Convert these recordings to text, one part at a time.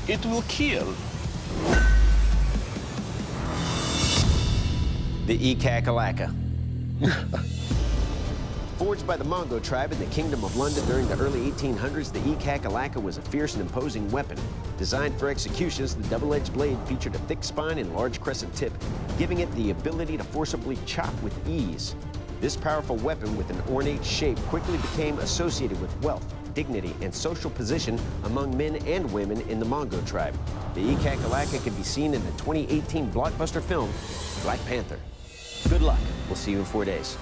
it will kill. The Ekakalaka. Forged by the Mongo tribe in the Kingdom of London during the early 1800s, the Ekakalaka was a fierce and imposing weapon. Designed for executions, the double-edged blade featured a thick spine and large crescent tip, giving it the ability to forcibly chop with ease. This powerful weapon with an ornate shape quickly became associated with wealth, dignity, and social position among men and women in the Mongo tribe. The Ekakalaka can be seen in the 2018 blockbuster film, Black Panther. Good luck. We'll see you in 4 days.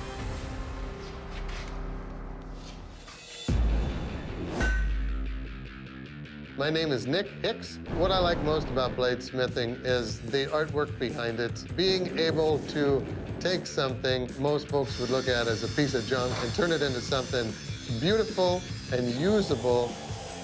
My name is Nick Hicks. What I like most about bladesmithing is the artwork behind it. Being able to take something most folks would look at as a piece of junk and turn it into something beautiful and usable,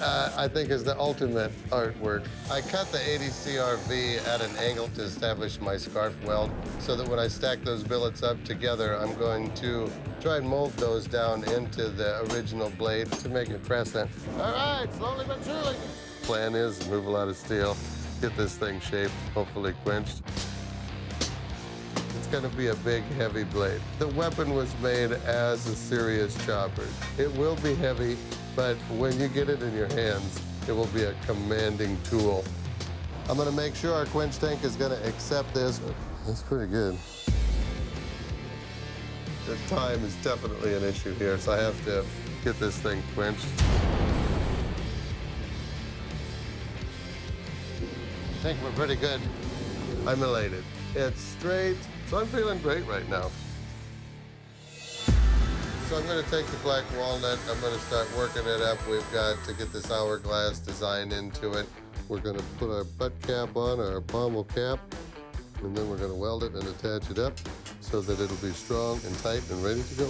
I think is the ultimate artwork. I cut the 80 CRV at an angle to establish my scarf weld so that when I stack those billets up together, I'm going to try and mold those down into the original blade to make it present. All right, slowly but surely. Plan is move a lot of steel, get this thing shaped, hopefully quenched. It's gonna be a big, heavy blade. The weapon was made as a serious chopper. It will be heavy, but when you get it in your hands, it will be a commanding tool. I'm gonna make sure our quench tank is gonna accept this. That's pretty good. The time is definitely an issue here, so I have to get this thing quenched. I think we're pretty good. I'm elated. It's straight, so I'm feeling great right now. So I'm gonna take the black walnut, I'm gonna start working it up. We've got to get this hourglass design into it. We're gonna put our butt cap on, our pommel cap, and then we're gonna weld it and attach it up so that it'll be strong and tight and ready to go.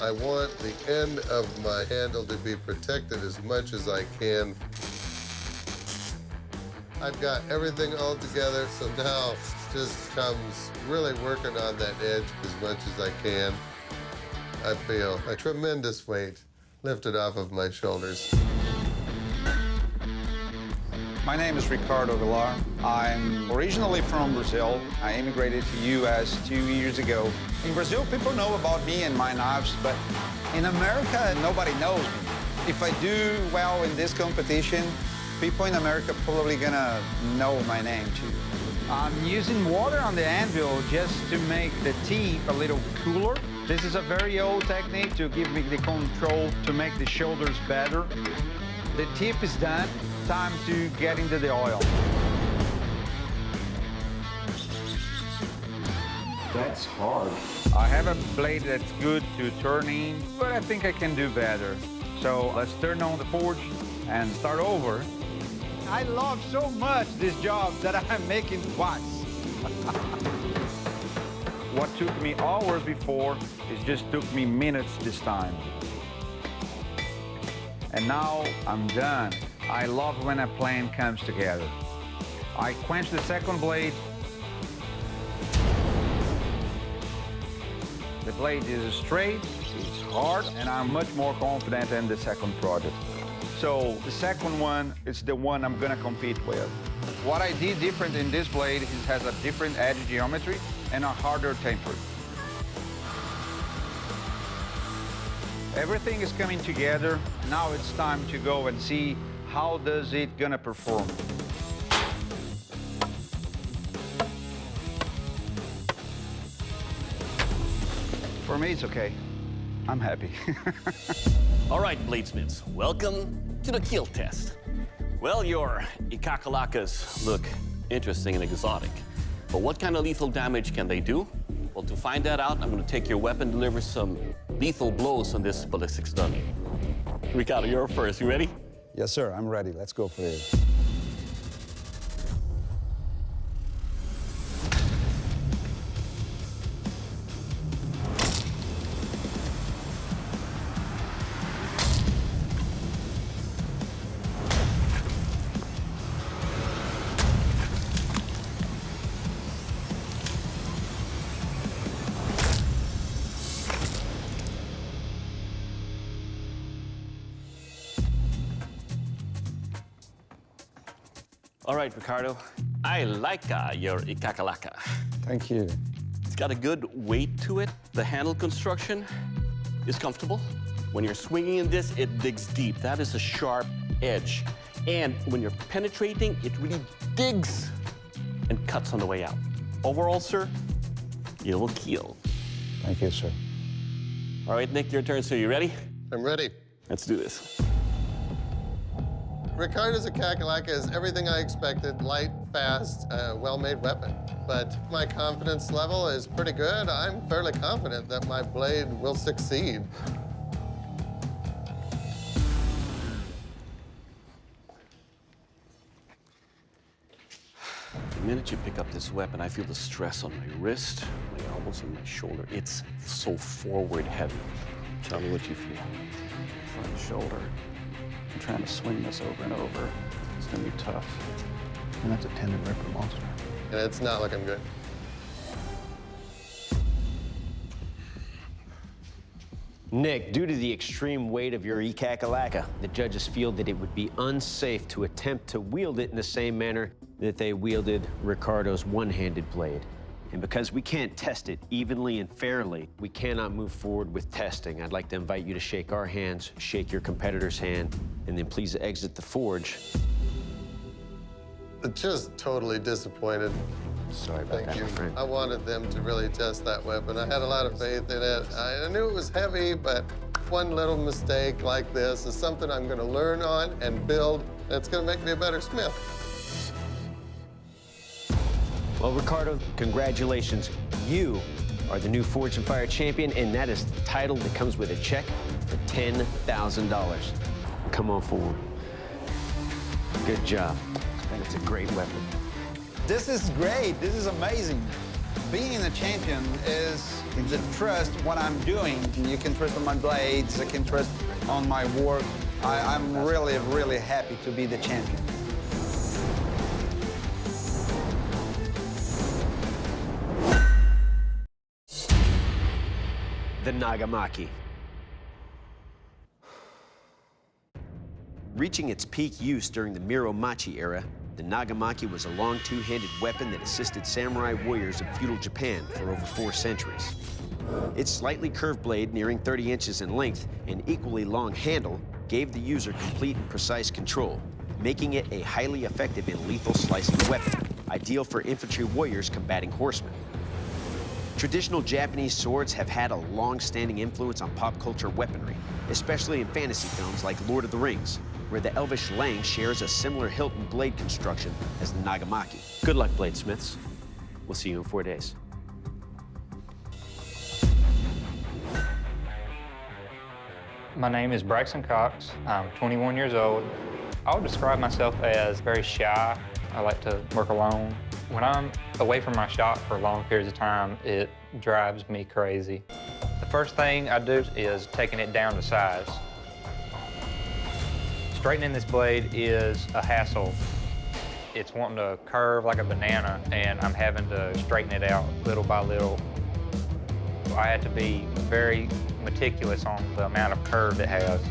I want the end of my handle to be protected as much as I can. I've got everything all together, so now just comes really working on that edge as much as I can. I feel a tremendous weight lifted off of my shoulders. My name is Ricardo. I'm originally from Brazil. I immigrated to U.S. 2 years ago. In Brazil, people know about me and my knives, but in America, nobody knows me. If I do well in this competition, people in America probably gonna know my name too. I'm using water on the anvil just to make the tip a little cooler. This is a very old technique to give me the control to make the shoulders better. The tip is done. Time to get into the oil. That's hard. I have a blade that's good to turn in, but I think I can do better. So let's turn on the forge and start over. I love so much this job that I'm making twice. What took me hours before, it just took me minutes this time. And now I'm done. I love when a plan comes together. I quench the second blade. The blade is straight, it's hard, and I'm much more confident in the second project. So the second one is the one I'm gonna compete with. What I did different in this blade is it has a different edge geometry and a harder temper. Everything is coming together. Now it's time to go and see how does it gonna perform. For me, it's okay. I'm happy. All right, bladesmiths, welcome to the kill test. Well, your Ikakalakas look interesting and exotic, but what kind of lethal damage can they do? Well, to find that out, I'm gonna take your weapon, deliver some lethal blows on this ballistics dummy. Ricardo, you're first. You ready? Yes, sir. I'm ready. Let's go for it. All right, Ricardo. I like your ikakalaka. Thank you. It's got a good weight to it. The handle construction is comfortable. When you're swinging in this, it digs deep. That is a sharp edge. And when you're penetrating, it really digs and cuts on the way out. Overall, sir, you will kill. Thank you, sir. All right, Nick, your turn. So you ready? I'm ready. Let's do this. Ricardo's Kakalaka is everything I expected. Light, fast, well-made weapon. But my confidence level is pretty good. I'm fairly confident that my blade will succeed. The minute you pick up this weapon, I feel the stress on my wrist, my elbows, and my shoulder. It's so forward heavy. Tell me what you feel. Front shoulder. I'm trying to swing this over and over. It's gonna be tough. And that's a tendon ripper monster. And it's not looking good. Nick, due to the extreme weight of your ikakalaka, the judges feel that it would be unsafe to attempt to wield it in the same manner that they wielded Ricardo's one-handed blade. And because we can't test it evenly and fairly, we cannot move forward with testing. I'd like to invite you to shake our hands, shake your competitor's hand, and then please exit the forge. Just totally disappointed. Sorry about Thank that, you. my friend. I wanted them to really test that weapon. I had a lot of faith in it. I knew it was heavy, but one little mistake like this is something I'm gonna learn on and build. And it's gonna make me a better smith. Well, Ricardo, congratulations. You are the new Forge and Fire champion, and that is the title that comes with a check for $10,000. Come on forward. Good job. It's a great weapon. This is great. This is amazing. Being a champion is the trust what I'm doing. You can trust on my blades. I can trust on my work. I'm really, really happy to be the champion. The Nagamaki. Reaching its peak use during the Muromachi era, the Nagamaki was a long two-handed weapon that assisted samurai warriors of feudal Japan for over 4 centuries. Its slightly curved blade, nearing 30 inches in length, and equally long handle, gave the user complete and precise control, making it a highly effective and lethal slicing weapon, ideal for infantry warriors combating horsemen. Traditional Japanese swords have had a long-standing influence on pop culture weaponry, especially in fantasy films like Lord of the Rings, where the elvish Lang shares a similar hilt and blade construction as the Nagamaki. Good luck, bladesmiths. We'll see you in 4 days. My name is Braxton Cox. I'm 21 years old. I would describe myself as very shy. I like to work alone. When I'm away from my shop for long periods of time, it drives me crazy. The first thing I do is taking it down to size. Straightening this blade is a hassle. It's wanting to curve like a banana, and I'm having to straighten it out little by little. I have to be very meticulous on the amount of curve it has.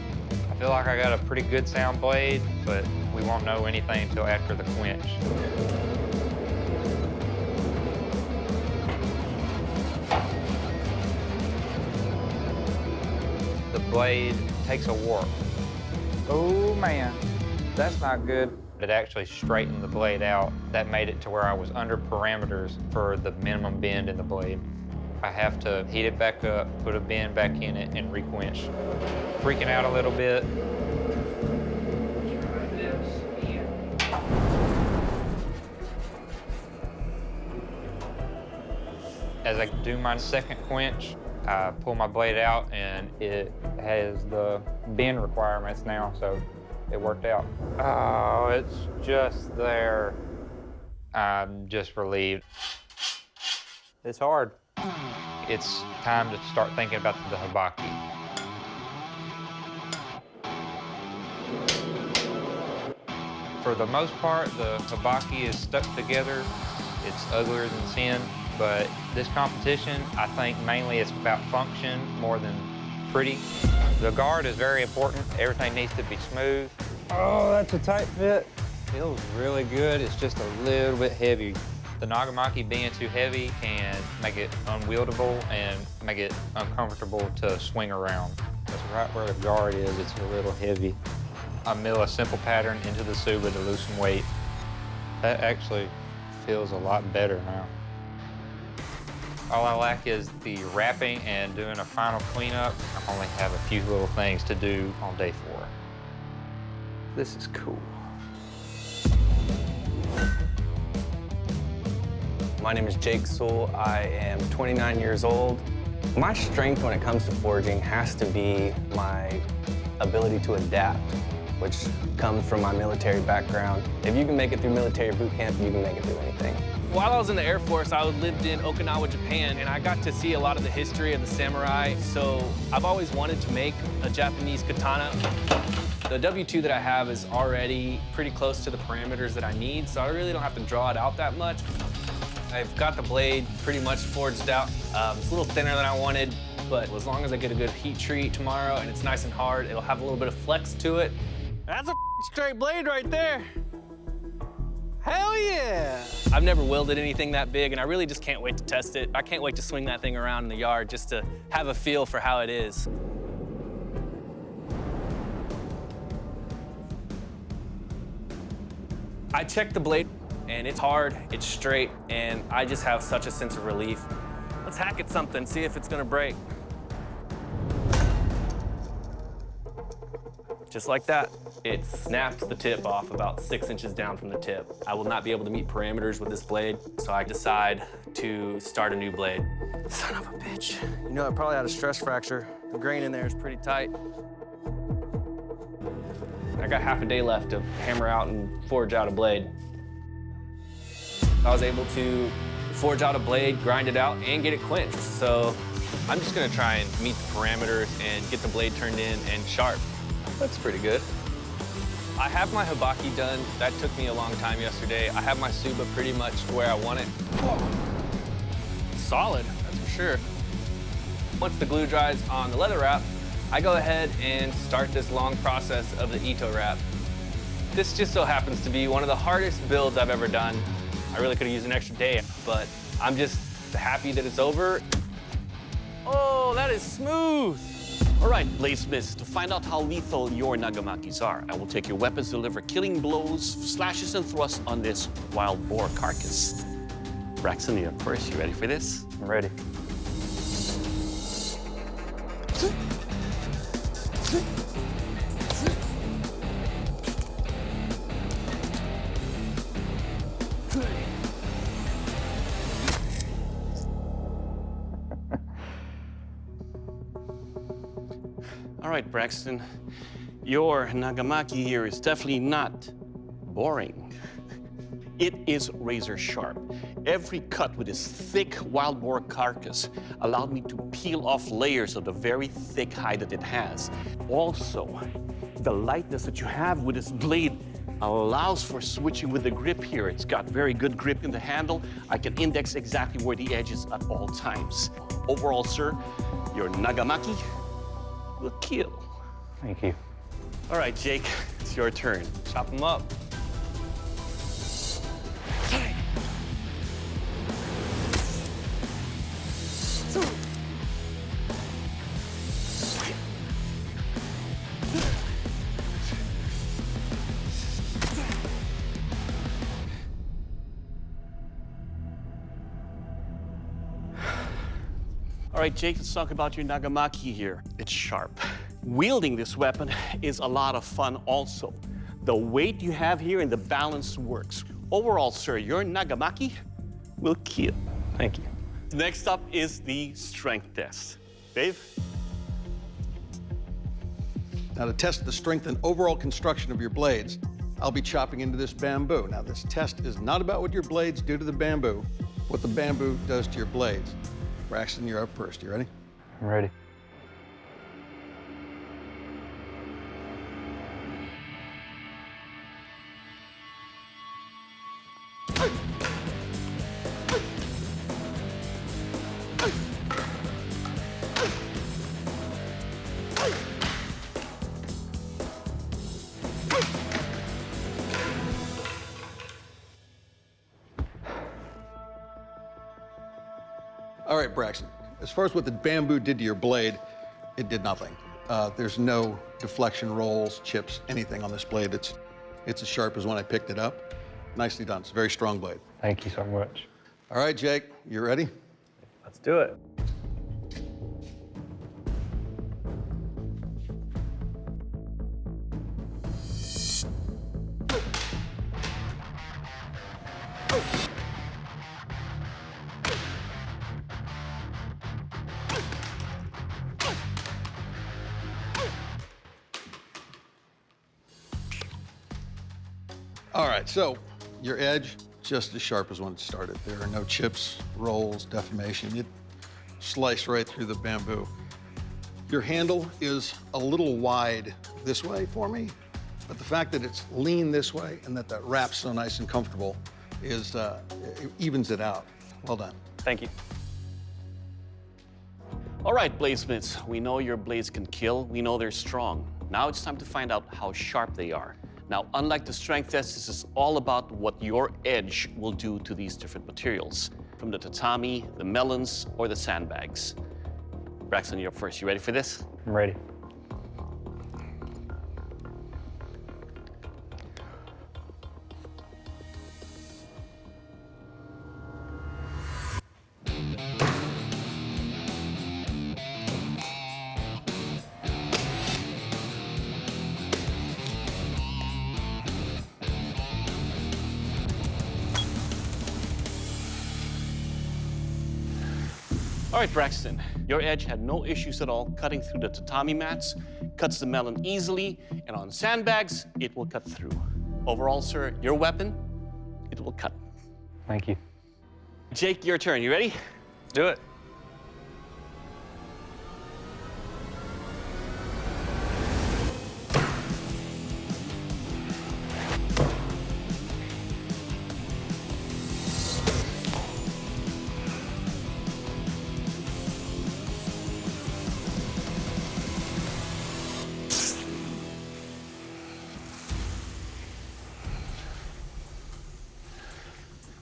I feel like I got a pretty good sound blade, but we won't know anything until after the quench. The blade takes a warp. Oh man, that's not good. It actually straightened the blade out. That made it to where I was under parameters for the minimum bend in the blade. I have to heat it back up, put a bend back in it, and requench. Freaking out a little bit. As I do my second quench, I pull my blade out, and it has the bend requirements now, so it worked out. Oh, it's just there. I'm just relieved. It's hard. It's time to start thinking about the habaki. For the most part, the habaki is stuck together. It's uglier than sin, but this competition, I think mainly it's about function more than pretty. The guard is very important. Everything needs to be smooth. Oh, that's a tight fit. Feels really good. It's just a little bit heavy. The Nagamaki being too heavy can make it unwieldable and make it uncomfortable to swing around. That's right where the guard is, it's a little heavy. I mill a simple pattern into the suba to lose some weight. That actually feels a lot better now. All I lack is the wrapping and doing a final cleanup. I only have a few little things to do on day 4. This is cool. My name is Jake Sewell. I am 29 years old. My strength when it comes to forging has to be my ability to adapt, which comes from my military background. If you can make it through military boot camp, you can make it through anything. While I was in the Air Force, I lived in Okinawa, Japan, and I got to see a lot of the history of the samurai. So I've always wanted to make a Japanese katana. The W2 that I have is already pretty close to the parameters that I need, so I really don't have to draw it out that much. I've got the blade pretty much forged out. It's a little thinner than I wanted, but as long as I get a good heat treat tomorrow and it's nice and hard, it'll have a little bit of flex to it. That's a straight blade right there. Hell yeah! I've never wielded anything that big, and I really just can't wait to test it. I can't wait to swing that thing around in the yard just to have a feel for how it is. I checked the blade, and it's hard, it's straight, and I just have such a sense of relief. Let's hack at something, see if it's gonna break. Just like that, it snaps the tip off about 6 inches down from the tip. I will not be able to meet parameters with this blade, so I decide to start a new blade. Son of a bitch. You know, I probably had a stress fracture. The grain in there is pretty tight. I got half a day left to hammer out and forge out a blade. I was able to forge out a blade, grind it out, and get it quenched. So I'm just gonna try and meet the parameters and get the blade turned in and sharp. That's pretty good. I have my hibaki done. That took me a long time yesterday. I have my suba pretty much where I want it. Solid, that's for sure. Once the glue dries on the leather wrap, I go ahead and start this long process of the Ito wrap. This just so happens to be one of the hardest builds I've ever done. I really could have used an extra day, but I'm just happy that it's over. Oh, that is smooth. All right, bladesmiths, to find out how lethal your Nagamakis are, I will take your weapons to deliver killing blows, slashes, and thrusts on this wild boar carcass. Braxton, you're first. You ready for this? I'm ready. All right, Braxton, your Nagamaki here is definitely not boring. It is razor sharp. Every cut with this thick wild boar carcass allowed me to peel off layers of the very thick hide that it has. Also, the lightness that you have with this blade allows for switching with the grip here. It's got very good grip in the handle. I can index exactly where the edge is at all times. Overall, sir, your Nagamaki will kill. Thank you. All right, Jake, it's your turn. Chop them up. All right, Jake, let's talk about your Nagamaki here. It's sharp. Wielding this weapon is a lot of fun also. The weight you have here and the balance works. Overall, sir, your Nagamaki will kill. Thank you. Next up is the strength test. Dave? Now, to test the strength and overall construction of your blades, I'll be chopping into this bamboo. Now, this test is not about what your blades do to the bamboo, what the bamboo does to your blades. Braxton, you're up first. You ready? I'm ready. right, Braxton. As far as what the bamboo did to your blade, it did nothing. There's no deflection rolls, chips, anything on this blade. It's as sharp as when I picked it up. Nicely done. It's a very strong blade. Thank you so much. All right, Jake, you ready? Let's do it. All right, so your edge, just as sharp as when it started. There are no chips, rolls, deformation. It sliced right through the bamboo. Your handle is a little wide this way for me, but the fact that it's lean this way and that wrap's so nice and comfortable is, it evens it out. Well done. Thank you. All right, bladesmiths, we know your blades can kill. We know they're strong. Now it's time to find out how sharp they are. Now, unlike the strength test, this is all about what your edge will do to these different materials, from the tatami, the melons, or the sandbags. Braxton, you're up first. You ready for this? I'm ready. All right, Braxton, your edge had no issues at all cutting through the tatami mats, cuts the melon easily, and on sandbags, it will cut through. Overall, sir, your weapon, it will cut. Thank you. Jake, your turn. You ready? Let's do it.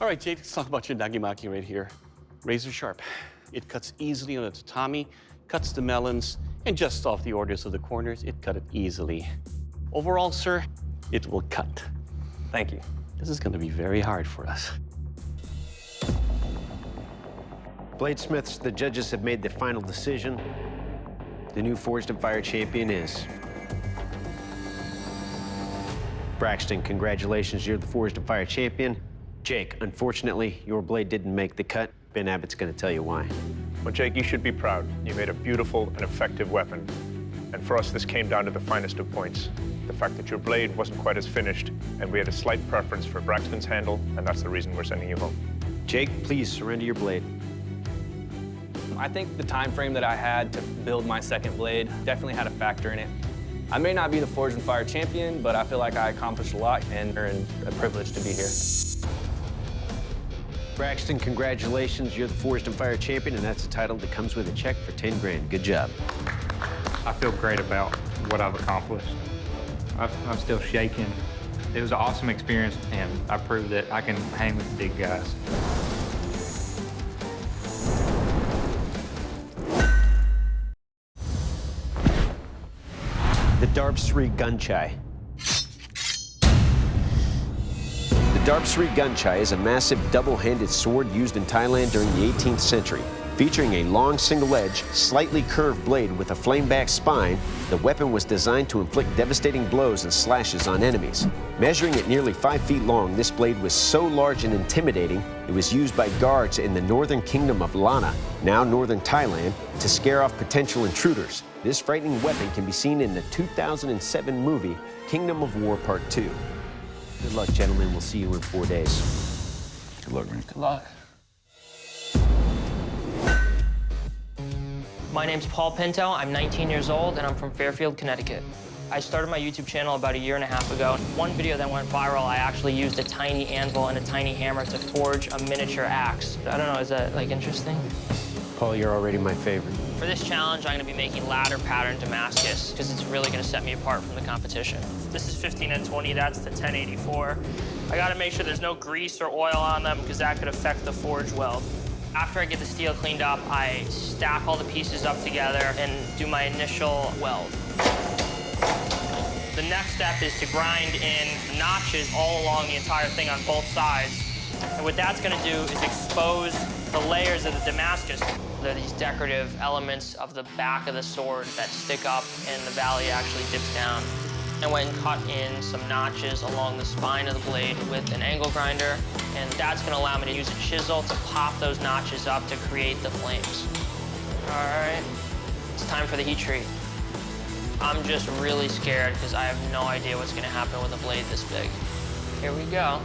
All right, Jake, let's talk about your Nagamaki right here. Razor sharp. It cuts easily on the tatami, cuts the melons, and just off the orders of the corners, it cut it easily. Overall, sir, it will cut. Thank you. This is gonna be very hard for us. Bladesmiths, the judges have made the final decision. The new Forged and Fire champion is Braxton. Congratulations, you're the Forged and Fire champion. Jake, unfortunately, your blade didn't make the cut. Ben Abbott's gonna tell you why. Well, Jake, you should be proud. You made a beautiful and effective weapon. And for us, this came down to the finest of points. The fact that your blade wasn't quite as finished, and we had a slight preference for Braxton's handle, and that's the reason we're sending you home. Jake, please surrender your blade. I think the time frame that I had to build my second blade definitely had a factor in it. I may not be the Forged and Fire champion, but I feel like I accomplished a lot and earned a privilege to be here. Braxton, congratulations. You're the Forged and Fire champion, and that's a title that comes with a check for 10 grand. Good job. I feel great about what I've accomplished. I'm still shaking. It was an awesome experience, and I proved that I can hang with the big guys. The Darpsy Gunshai. The Darpsy Gunshai is a massive double-handed sword used in Thailand during the 18th century. Featuring a long single-edged, slightly curved blade with a flame-back spine, the weapon was designed to inflict devastating blows and slashes on enemies. Measuring at nearly 5 feet long, this blade was so large and intimidating, it was used by guards in the northern kingdom of Lana, now northern Thailand, to scare off potential intruders. This frightening weapon can be seen in the 2007 movie, Kingdom of War Part 2. Good luck, gentlemen. We'll see you in 4 days. Good luck, man. Good luck. My name's Paul Pinto. I'm 19 years old, and I'm from Fairfield, Connecticut. I started my YouTube channel about 1.5 years ago. One video that went viral, I actually used a tiny anvil and a tiny hammer to forge a miniature axe. I don't know, is that, like, interesting? Paul, you're already my favorite. For this challenge, I'm gonna be making ladder pattern Damascus, because it's really gonna set me apart from the competition. This is 15 and 20, that's the 1084. I gotta make sure there's no grease or oil on them, because that could affect the forge weld. After I get the steel cleaned up, I stack all the pieces up together and do my initial weld. The next step is to grind in notches all along the entire thing on both sides. And what that's gonna do is expose the layers of the Damascus. They're these decorative elements of the back of the sword that stick up and the valley actually dips down. I went and cut in some notches along the spine of the blade with an angle grinder, and that's gonna allow me to use a chisel to pop those notches up to create the flames. All right, it's time for the heat treat. I'm just really scared because I have no idea what's gonna happen with a blade this big. Here we go.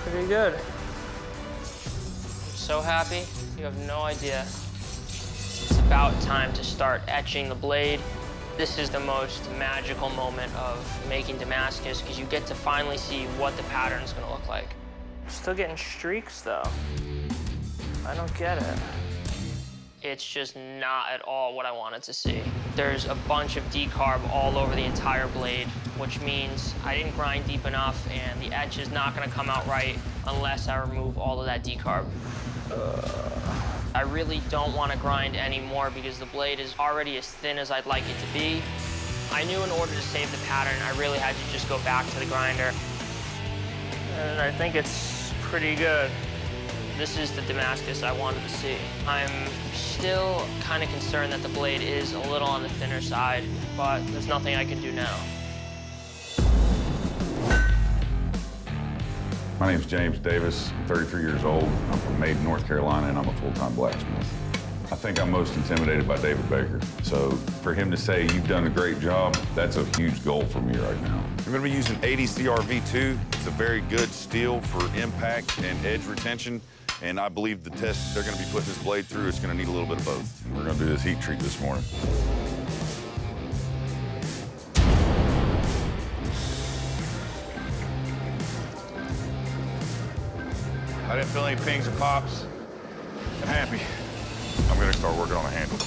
Pretty good. I'm so happy, you have no idea. It's about time to start etching the blade. This is the most magical moment of making Damascus because you get to finally see what the pattern's gonna look like. Still getting streaks though. I don't get it. It's just not at all what I wanted to see. There's a bunch of decarb all over the entire blade, which means I didn't grind deep enough and the edge is not gonna come out right unless I remove all of that decarb. I really don't want to grind anymore because the blade is already as thin as I'd like it to be. I knew in order to save the pattern, I really had to just go back to the grinder. And I think it's pretty good. This is the Damascus I wanted to see. I'm still kind of concerned that the blade is a little on the thinner side, but there's nothing I can do now. My name's James Davis, I'm 33 years old. I'm from Maiden, North Carolina, and I'm a full-time blacksmith. I think I'm most intimidated by David Baker. So for him to say, you've done a great job, that's a huge goal for me right now. We're gonna be using 80 CRV2. It's a very good steel for impact and edge retention. And I believe the test they're gonna be putting this blade through, it's gonna need a little bit of both. We're gonna do this heat treat this morning. I didn't feel any pings or pops. I'm happy. I'm gonna start working on the handle.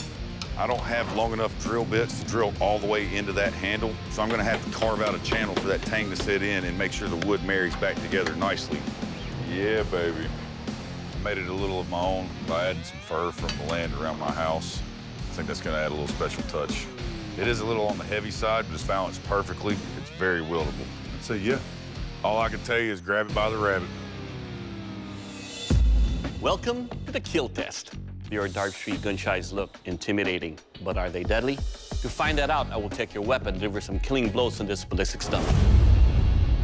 I don't have long enough drill bits to drill all the way into that handle, so I'm gonna have to carve out a channel for that tang to sit in and make sure the wood marries back together nicely. Yeah, baby. I made it a little of my own by adding some fur from the land around my house. I think that's gonna add a little special touch. It is a little on the heavy side, but it's balanced perfectly. It's very wieldable. So yeah, all I can tell you is grab it by the rabbit. Welcome to the kill test. Your Darpsy Gunshais look intimidating, but are they deadly? To find that out, I will take your weapon, deliver some killing blows on this ballistic stuff.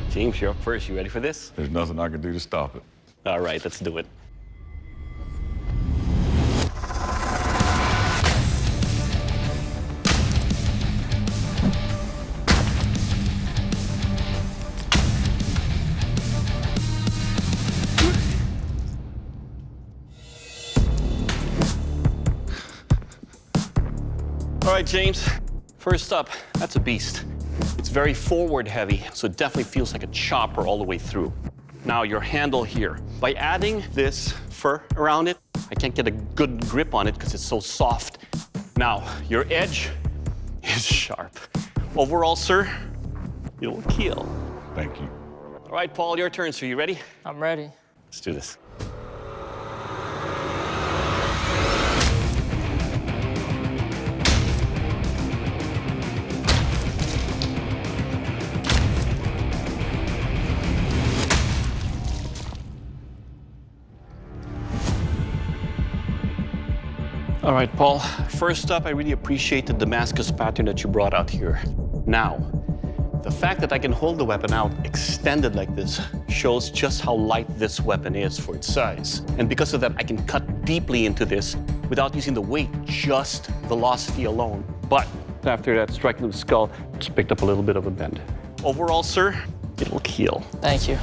James, you're up first. You ready for this? There's nothing I can do to stop it. All right, let's do it. All right, James, first up, that's a beast. It's very forward heavy, so it definitely feels like a chopper all the way through. Now, your handle here. By adding this fur around it, I can't get a good grip on it because it's so soft. Now, your edge is sharp. Overall, sir, you'll kill. Thank you. All right, Paul, your turn. So you ready? I'm ready. Let's do this. All right, Paul, first up, I really appreciate the Damascus pattern that you brought out here. Now, the fact that I can hold the weapon out extended like this shows just how light this weapon is for its size. And because of that, I can cut deeply into this without using the weight, just velocity alone. But after that striking the skull, just picked up a little bit of a bend. Overall, sir, it'll kill. Thank you.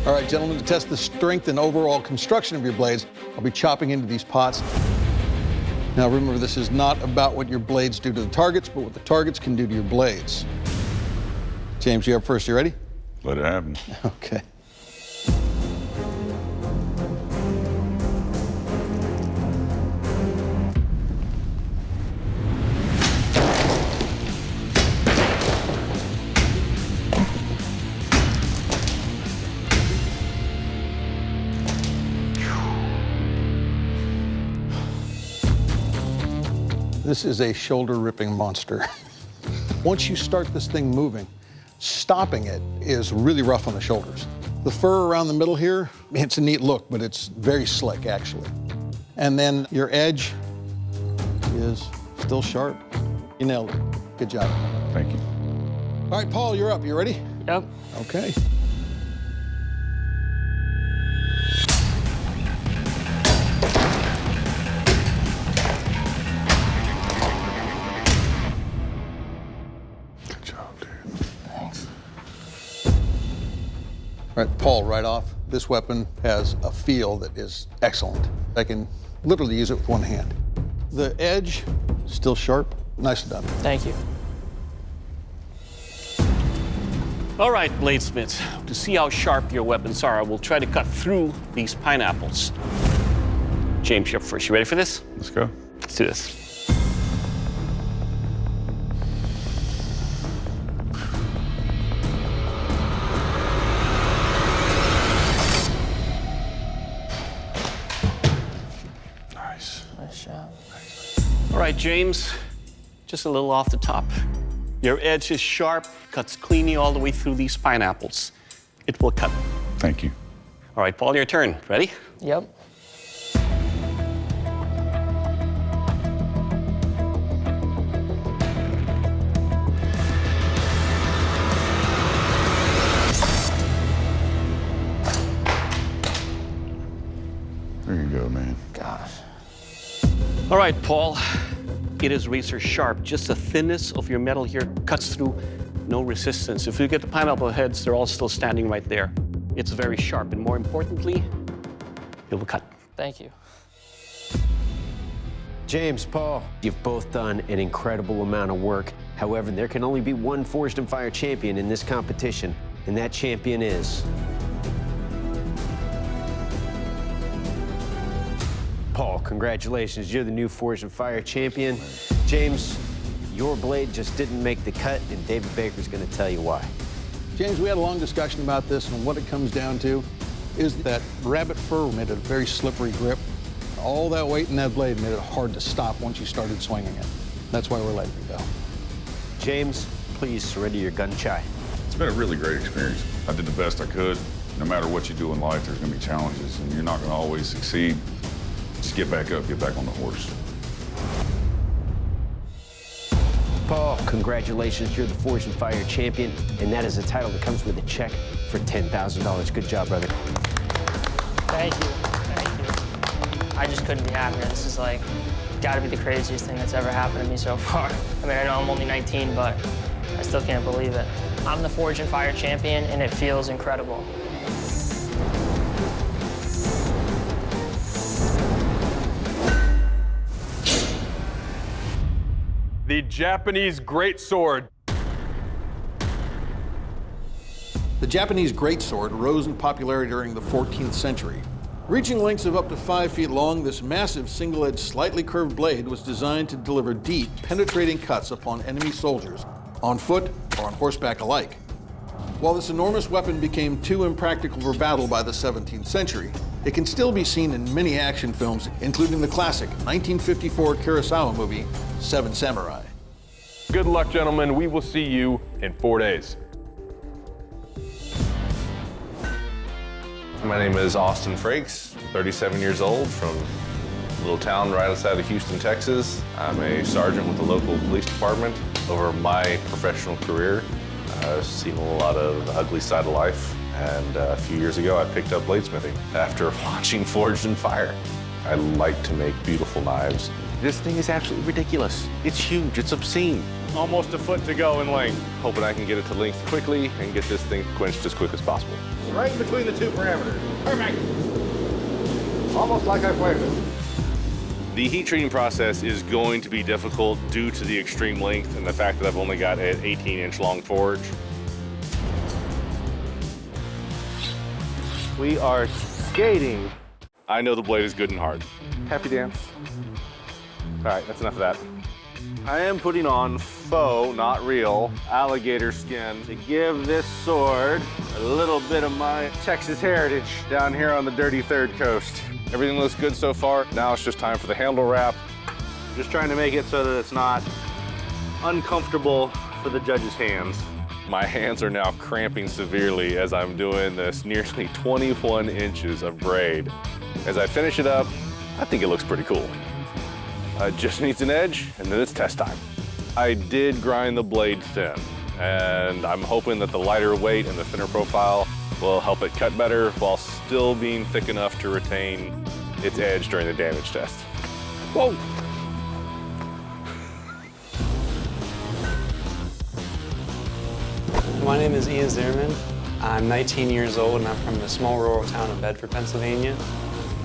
All right, gentlemen, to test the strength and overall construction of your blades, I'll be chopping into these pots. Now remember, this is not about what your blades do to the targets, but what the targets can do to your blades. James, you're up first. You ready? Let it happen. Okay. This is a shoulder-ripping monster. Once you start this thing moving, stopping it is really rough on the shoulders. The fur around the middle here, it's a neat look, but it's very slick, actually. And then your edge is still sharp. You nailed it. Good job. Thank you. All right, Paul, you're up. You ready? Yep. Okay. Good job, dude. Thanks. All right, Paul, right off, this weapon has a feel that is excellent. I can literally use it with one hand. The edge, still sharp. Nicely done. Thank you. All right, bladesmiths, to see how sharp your weapons are, I will try to cut through these pineapples. James, you're first. You ready for this? Let's go. Let's do this. Nice. Nice job. All right, James, just a little off the top. Your edge is sharp, cuts cleanly all the way through these pineapples. It will cut. Thank you. All right, Paul, your turn. Ready? Yep. There you go, man. Gosh. All right, Paul. It is razor sharp. Just the thinness of your metal here cuts through, no resistance. If you get the pineapple heads, they're all still standing right there. It's very sharp, and more importantly, it will cut. Thank you. James, Paul, you've both done an incredible amount of work. However, there can only be one Forged in Fire champion in this competition, and that champion is... Paul, congratulations. You're the new Forged in Fire champion. James, your blade just didn't make the cut, and David Baker's going to tell you why. James, we had a long discussion about this, and what it comes down to is that rabbit fur made it a very slippery grip. All that weight in that blade made it hard to stop once you started swinging it. That's why we're letting it go. James, please surrender your gunshai. It's been a really great experience. I did the best I could. No matter what you do in life, there's going to be challenges, and you're not going to always succeed. Just get back up, get back on the horse. Paul, congratulations. You're the Forged in Fire champion, and that is a title that comes with a check for $10,000. Good job, brother. Thank you. Thank you. I just couldn't be happier. This is like, gotta be the craziest thing that's ever happened to me so far. I mean, I know I'm only 19, but I still can't believe it. I'm the Forged in Fire champion, and it feels incredible. The Japanese greatsword. The Japanese greatsword rose in popularity during the 14th century. Reaching lengths of up to 5 feet long, this massive single-edged, slightly curved blade was designed to deliver deep, penetrating cuts upon enemy soldiers, on foot or on horseback alike. While this enormous weapon became too impractical for battle by the 17th century, it can still be seen in many action films, including the classic 1954 Kurosawa movie, Seven Samurai. Good luck, gentlemen. We will see you in 4 days. My name is Austin Frakes, 37 years old, from a little town right outside of Houston, Texas. I'm a sergeant with the local police department. Over my professional career, I've seen a lot of the ugly side of life, and a few years ago I picked up bladesmithing after watching Forged in Fire. I like to make beautiful knives. This thing is absolutely ridiculous. It's huge, it's obscene. Almost a foot to go in length. Hoping I can get it to length quickly and get this thing quenched as quick as possible. Right between the two parameters. Perfect. Almost like I planned it. The heat treating process is going to be difficult due to the extreme length and the fact that I've only got an 18-inch long forge. We are skating. I know the blade is good and hard. Happy dance. All right, that's enough of that. I am putting on faux, not real, alligator skin to give this sword a little bit of my Texas heritage down here on the dirty Third Coast. Everything looks good so far. Now it's just time for the handle wrap Just trying to make it so that it's not uncomfortable for the judge's hands. My hands are now cramping severely as I'm doing this nearly 21 inches of braid. As I finish it up, I think it looks pretty cool. It just needs an edge, and then it's test time. I did grind the blade thin, and I'm hoping that the lighter weight and the thinner profile will help it cut better while still being thick enough to retain its edge during the damage test. Whoa! My name is Ian Zimmerman. I'm 19 years old and I'm from the small rural town of Bedford, Pennsylvania.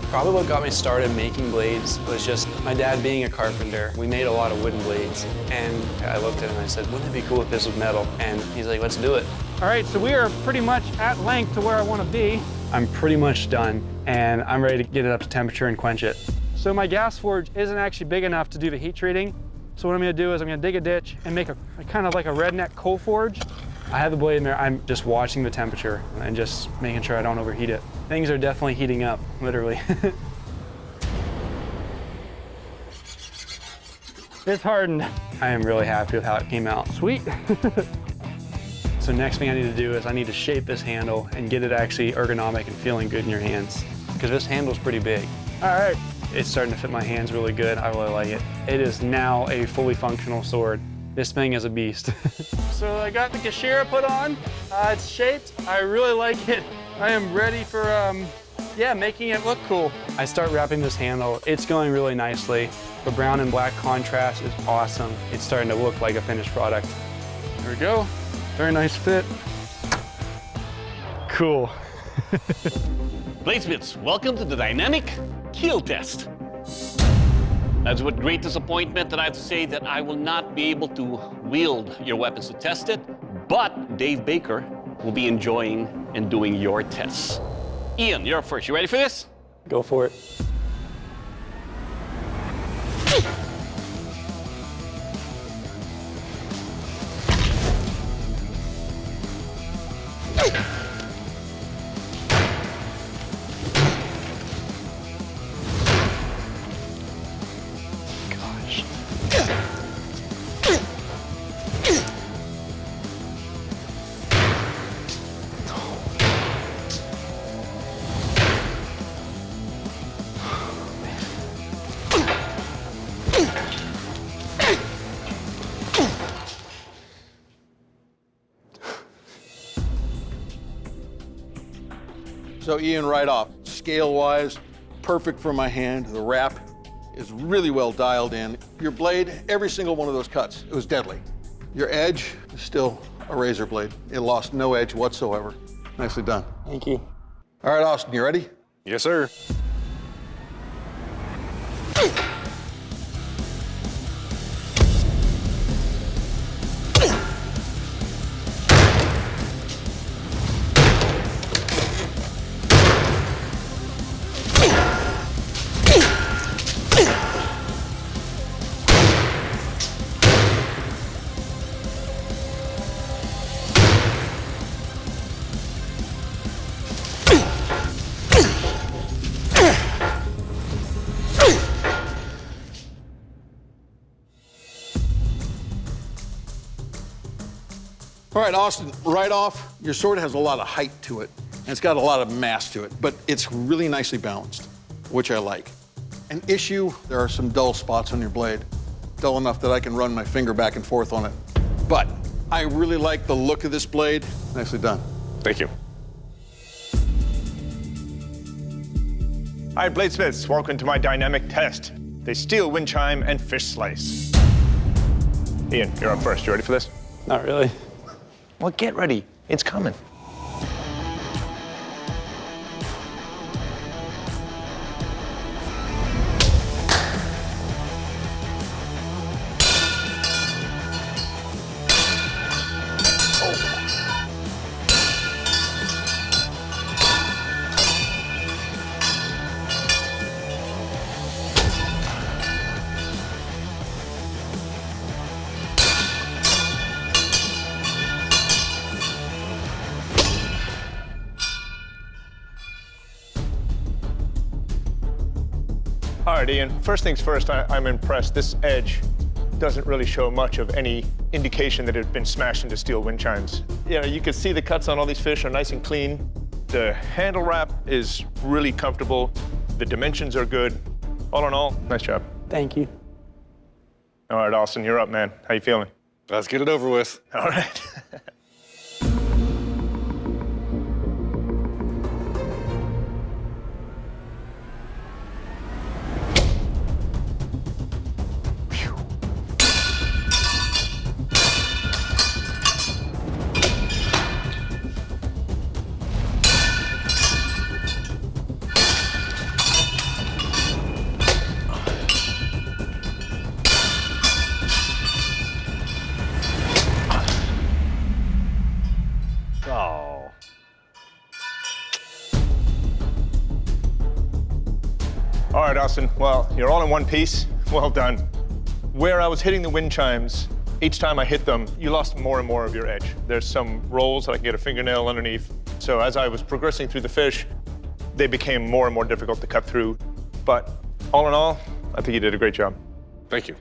Probably what got me started making blades was just my dad being a carpenter. We made a lot of wooden blades, and I looked at him and I said, wouldn't it be cool if this was metal? And he's like, let's do it. All right, so we are pretty much at length to where I want to be. I'm pretty much done, and I'm ready to get it up to temperature and quench it. So my gas forge isn't actually big enough to do the heat treating. So what I'm gonna do is I'm gonna dig a ditch and make a kind of like a redneck coal forge. I have the blade in there. I'm just watching the temperature and just making sure I don't overheat it. Things are definitely heating up, literally. It's hardened. I am really happy with how it came out. Sweet. So next thing I need to do is I need to shape this handle and get it actually ergonomic and feeling good in your hands, because this handle's pretty big. All right. It's starting to fit my hands really good. I really like it. It is now a fully functional sword. This thing is a beast. So I got the Kashira put on. It's shaped. I really like it. I am ready for, yeah, making it look cool. I start wrapping this handle. It's going really nicely. The brown and black contrast is awesome. It's starting to look like a finished product. There we go. Very nice fit. Cool. Bladesmiths, welcome to the dynamic keel test. That's with great disappointment that I have to say that I will not be able to wield your weapons to test it, but Dave Baker will be enjoying and doing your tests. Ian, you're up first. You ready for this? Go for it. So Ian, right off, scale-wise, perfect for my hand. The wrap is really well dialed in. Your blade, every single one of those cuts, it was deadly. Your edge is still a razor blade. It lost no edge whatsoever. Nicely done. Thank you. All right, Austin, you ready? Yes, sir. All right, Austin, right off, your sword has a lot of height to it, and it's got a lot of mass to it, but it's really nicely balanced, which I like. An issue, there are some dull spots on your blade, dull enough that I can run my finger back and forth on it. But I really like the look of this blade. Nicely done. Thank you. Hi, bladesmiths. Welcome to my dynamic test. The steel wind chime and fish slice. Ian, you're up first. You ready for this? Not really. Well, get ready. It's coming. All right, Ian, first things first, I'm impressed. This edge doesn't really show much of any indication that it had been smashed into steel wind chimes. You know, you can see the cuts on all these fish are nice and clean. The handle wrap is really comfortable. The dimensions are good. All in all, nice job. Thank you. All right, Austin, you're up, man. How you feeling? Let's get it over with. All right. Oh. All right, Austin. Well, you're all in one piece. Well done. Where I was hitting the wind chimes, each time I hit them, you lost more and more of your edge. There's some rolls that I can get a fingernail underneath. So as I was progressing through the fish, they became more and more difficult to cut through. But all in all, I think you did a great job. Thank you.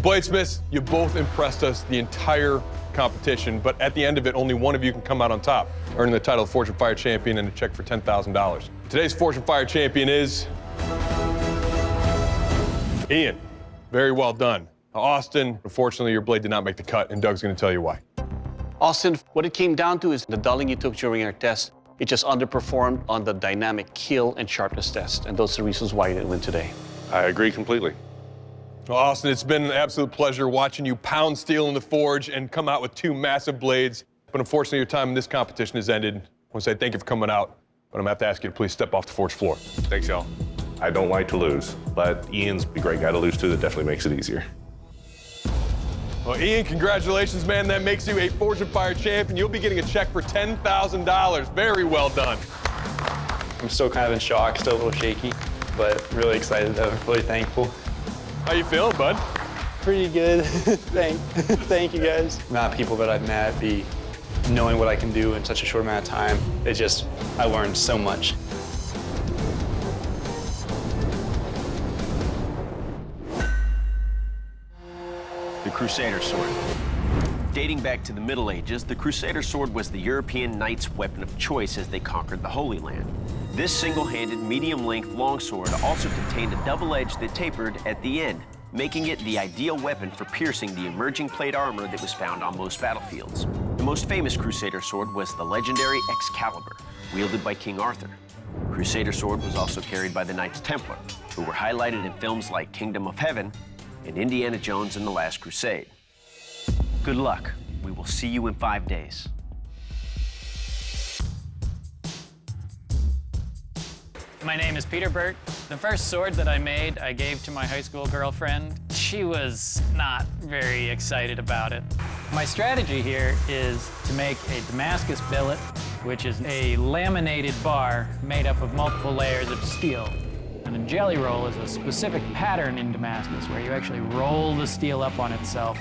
Bladesmiths, you both impressed us the entire competition, but at the end of it, only one of you can come out on top, earning the title of Forge and Fire Champion and a check for $10,000. Today's Forge and Fire Champion is Ian. Very well done. Austin, unfortunately, your blade did not make the cut, and Doug's gonna tell you why. Austin, what it came down to is the dulling you took during our test, it just underperformed on the dynamic kill and sharpness test, and those are the reasons why you didn't win today. I agree completely. Well, Austin, it's been an absolute pleasure watching you pound steel in the forge and come out with two massive blades. But unfortunately, your time in this competition has ended. I want to say thank you for coming out, but I'm gonna have to ask you to please step off the forge floor. Thanks, y'all. I don't like to lose, but Ian's a great guy to lose to. That definitely makes it easier. Well, Ian, congratulations, man. That makes you a Forge and Fire champion. You'll be getting a check for $10,000. Very well done. I'm still kind of in shock, still a little shaky, but really excited though, really thankful. How you feeling, bud? Pretty good. Thank you guys. The amount of people that I've met, knowing what I can do in such a short amount of time, I learned so much. The Crusader sword. Dating back to the Middle Ages, the Crusader sword was the European knight's weapon of choice as they conquered the Holy Land. This single-handed, medium-length longsword also contained a double edge that tapered at the end, making it the ideal weapon for piercing the emerging plate armor that was found on most battlefields. The most famous Crusader sword was the legendary Excalibur, wielded by King Arthur. Crusader sword was also carried by the Knights Templar, who were highlighted in films like Kingdom of Heaven and Indiana Jones and the Last Crusade. Good luck. We will see you in 5 days. My name is Peter Burt. The first sword that I made, I gave to my high school girlfriend. She was not very excited about it. My strategy here is to make a Damascus billet, which is a laminated bar made up of multiple layers of steel. And a jelly roll is a specific pattern in Damascus where you actually roll the steel up on itself,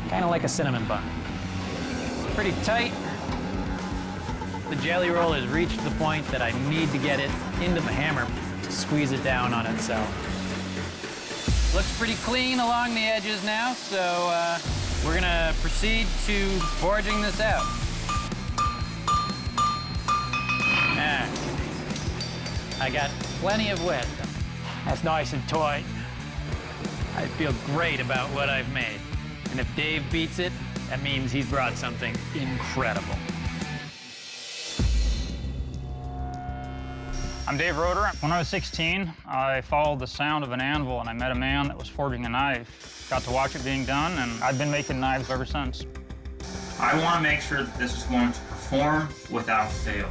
kind of like a cinnamon bun. Pretty tight. The jelly roll has reached the point that I need to get it into the hammer to squeeze it down on itself. Looks pretty clean along the edges now, so we're gonna proceed to forging this out. I got plenty of width. That's nice and tight. I feel great about what I've made. And if Dave beats it, that means he's brought something incredible. I'm Dave Roeder. When I was 16, I followed the sound of an anvil and I met a man that was forging a knife. Got to watch it being done, and I've been making knives ever since. I want to make sure that this is going to perform without fail.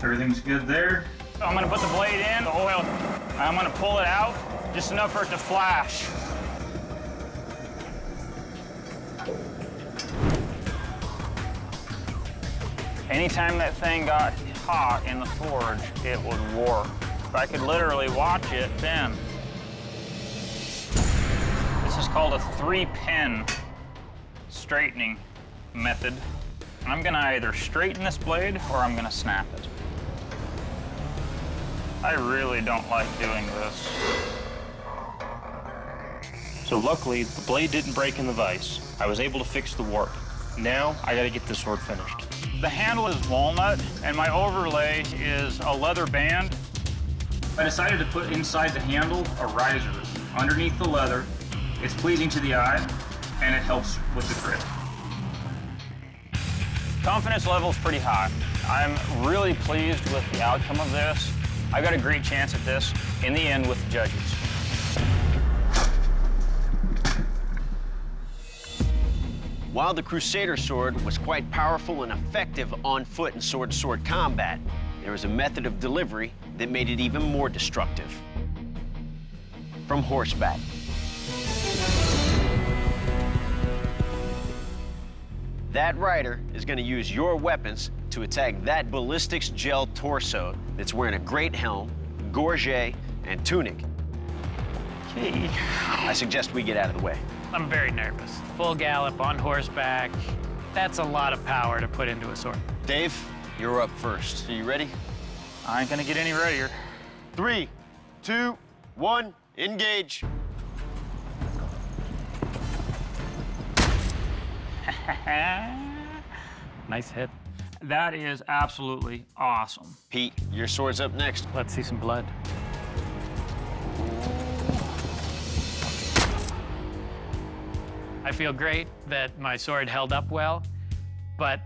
Everything's good there. I'm gonna put the blade in, the oil, and I'm gonna pull it out, just enough for it to flash. Anytime that thing got hot in the forge, it would warp. I could literally watch it bend. This is called a 3-pin straightening method. I'm gonna either straighten this blade or I'm gonna snap it. I really don't like doing this. So luckily, the blade didn't break in the vise. I was able to fix the warp. Now, I gotta get this sword finished. The handle is walnut, and my overlay is a leather band. I decided to put inside the handle a riser underneath the leather. It's pleasing to the eye, and it helps with the grip. Confidence level is pretty high. I'm really pleased with the outcome of this. I got a great chance at this in the end with the judges. While the Crusader sword was quite powerful and effective on foot and sword-to-sword combat, there was a method of delivery that made it even more destructive. From horseback. That rider is going to use your weapons to attack that ballistics gel torso that's wearing a great helm, gorget, and tunic. Okay. I suggest we get out of the way. I'm very nervous. Full gallop on horseback. That's a lot of power to put into a sword. Dave, you're up first. Are you ready? I ain't gonna get any readier. 3, 2, 1, engage. Nice hit. That is absolutely awesome. Pete, your sword's up next. Let's see some blood. I feel great that my sword held up well, but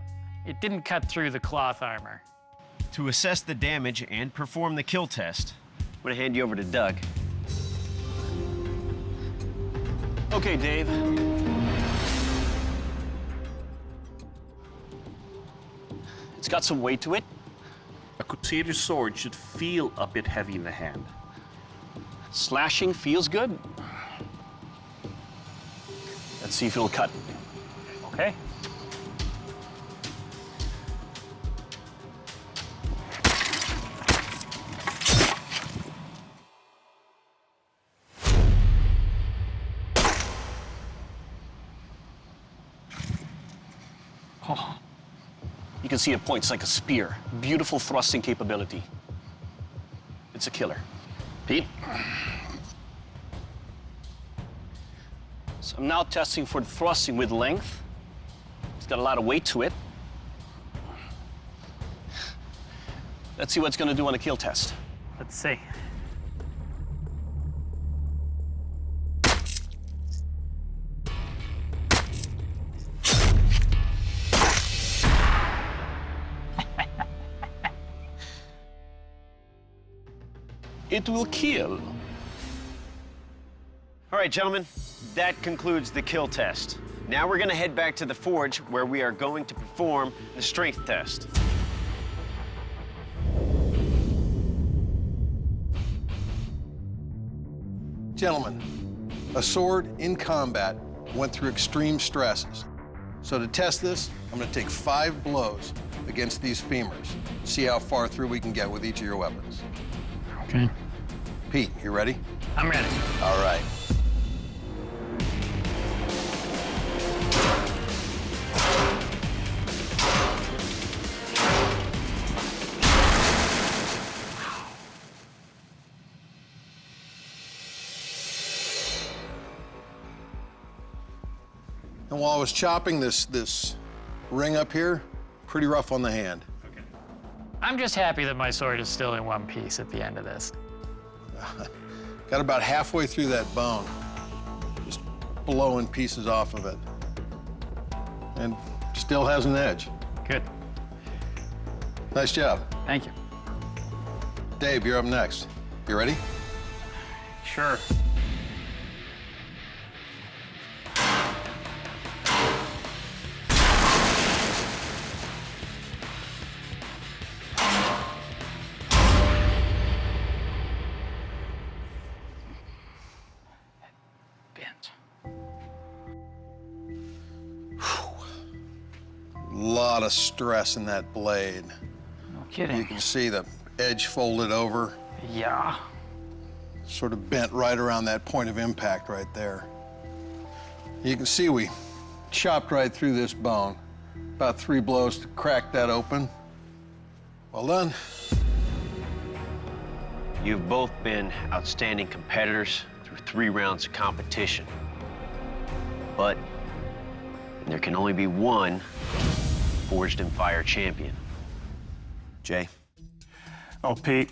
it didn't cut through the cloth armor. To assess the damage and perform the kill test, I'm gonna hand you over to Doug. Okay, Dave. It's got some weight to it. A Crusader sword should feel a bit heavy in the hand. Slashing feels good. Let's see if it'll cut. Okay. Oh. You can see it points like a spear. Beautiful thrusting capability. It's a killer. Pete? So I'm now testing for thrusting with length. It's got a lot of weight to it. Let's see what it's gonna do on a kill test. Let's see. It will kill. All right, gentlemen, that concludes the kill test. Now we're gonna head back to the forge where we are going to perform the strength test. Gentlemen, a sword in combat went through extreme stresses. So to test this, I'm gonna take 5 blows against these femurs. See how far through we can get with each of your weapons. Okay. Pete, you ready? I'm ready. All right. And while I was chopping this ring up here, pretty rough on the hand. I'm just happy that my sword is still in one piece at the end of this. Got about halfway through that bone, just blowing pieces off of it. And still has an edge. Good. Nice job. Thank you. Dave, you're up next. You ready? Sure. Lot of stress in that blade. No kidding. You can see the edge folded over. Yeah. Sort of bent right around that point of impact right there. You can see we chopped right through this bone. About 3 blows to crack that open. Well done. You've both been outstanding competitors through 3 rounds of competition. But there can only be one Forged in Fire champion. Jay? Oh, Pete,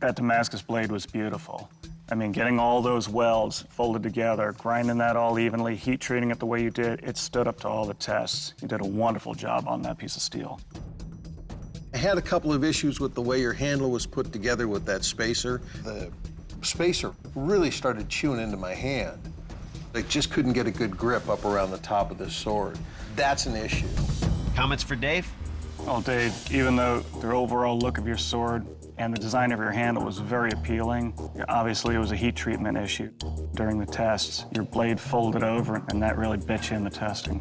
that Damascus blade was beautiful. I mean, getting all those welds folded together, grinding that all evenly, heat treating it the way you did, it stood up to all the tests. You did a wonderful job on that piece of steel. I had a couple of issues with the way your handle was put together with that spacer. The spacer really started chewing into my hand. I just couldn't get a good grip up around the top of this sword. That's an issue. Comments for Dave? Well, Dave, even though the overall look of your sword and the design of your handle was very appealing, obviously it was a heat treatment issue. During the tests, your blade folded over, and that really bit you in the testing.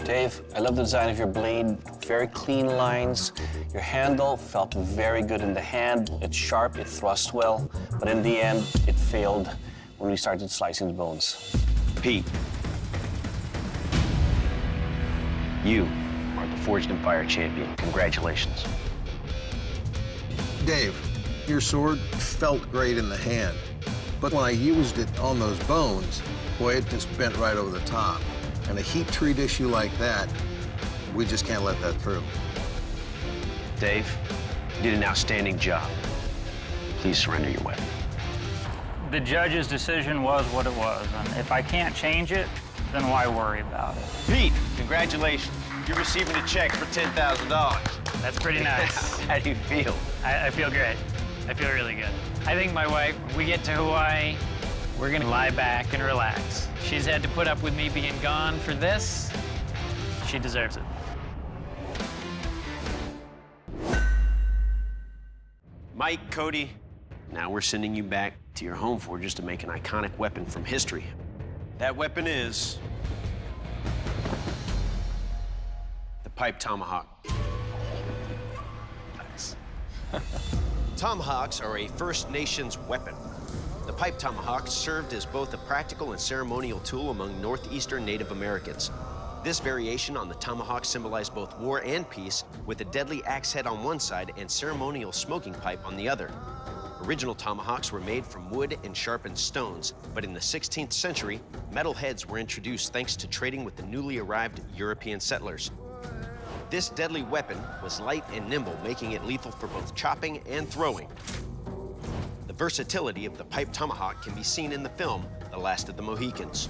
Dave, I love the design of your blade. Very clean lines. Your handle felt very good in the hand. It's sharp, it thrusts well, but in the end, it failed when we started slicing the bones. Pete, you are the Forged in Fire champion. Congratulations. Dave, your sword felt great in the hand, but when I used it on those bones, boy, it just bent right over the top. And a heat treat issue like that, we just can't let that through. Dave, you did an outstanding job. Please surrender your weapon. The judge's decision was what it was, and if I can't change it, then why worry about it? Pete, congratulations. You're receiving a check for $10,000. That's pretty nice. How do you feel? I feel great. I feel really good. I think my wife, when we get to Hawaii, we're gonna lie back and relax. She's had to put up with me being gone for this. She deserves it. Mike, Cody, now we're sending you back to your home forges to make an iconic weapon from history. That weapon is the pipe tomahawk. Nice. Tomahawks are a First Nations weapon. The pipe tomahawk served as both a practical and ceremonial tool among northeastern Native Americans. This variation on the tomahawk symbolized both war and peace, with a deadly axe head on one side and ceremonial smoking pipe on the other. Original tomahawks were made from wood and sharpened stones, but in the 16th century, metal heads were introduced thanks to trading with the newly arrived European settlers. This deadly weapon was light and nimble, making it lethal for both chopping and throwing. The versatility of the pipe tomahawk can be seen in the film, The Last of the Mohicans.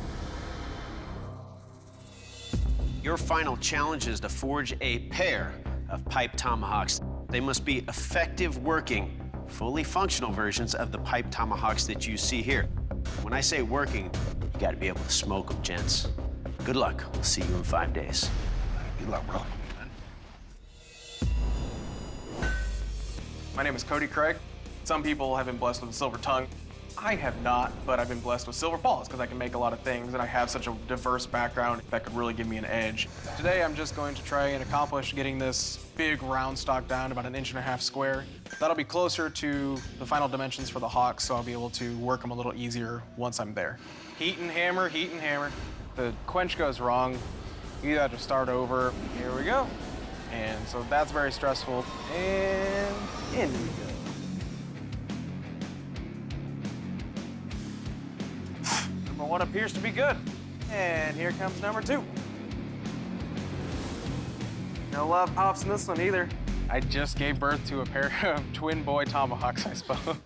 Your final challenge is to forge a pair of pipe tomahawks. They must be effective working, fully functional versions of the pipe tomahawks that you see here. When I say working, you gotta be able to smoke them, gents. Good luck. We'll see you in 5 days. Good luck, bro. My name is Cody Craig. Some people have been blessed with a silver tongue. I have not, but I've been blessed with silver paws because I can make a lot of things and I have such a diverse background that could really give me an edge. Today I'm just going to try and accomplish getting this big round stock down about 1.5 inches square. That'll be closer to the final dimensions for the hawk, so I'll be able to work them a little easier once I'm there. Heat and hammer, heat and hammer. The quench goes wrong, you have to start over. Here we go. And so that's very stressful. And in we go. Number 1 appears to be good. And here comes number 2. No love pops in this one either. I just gave birth to a pair of twin boy tomahawks, I suppose.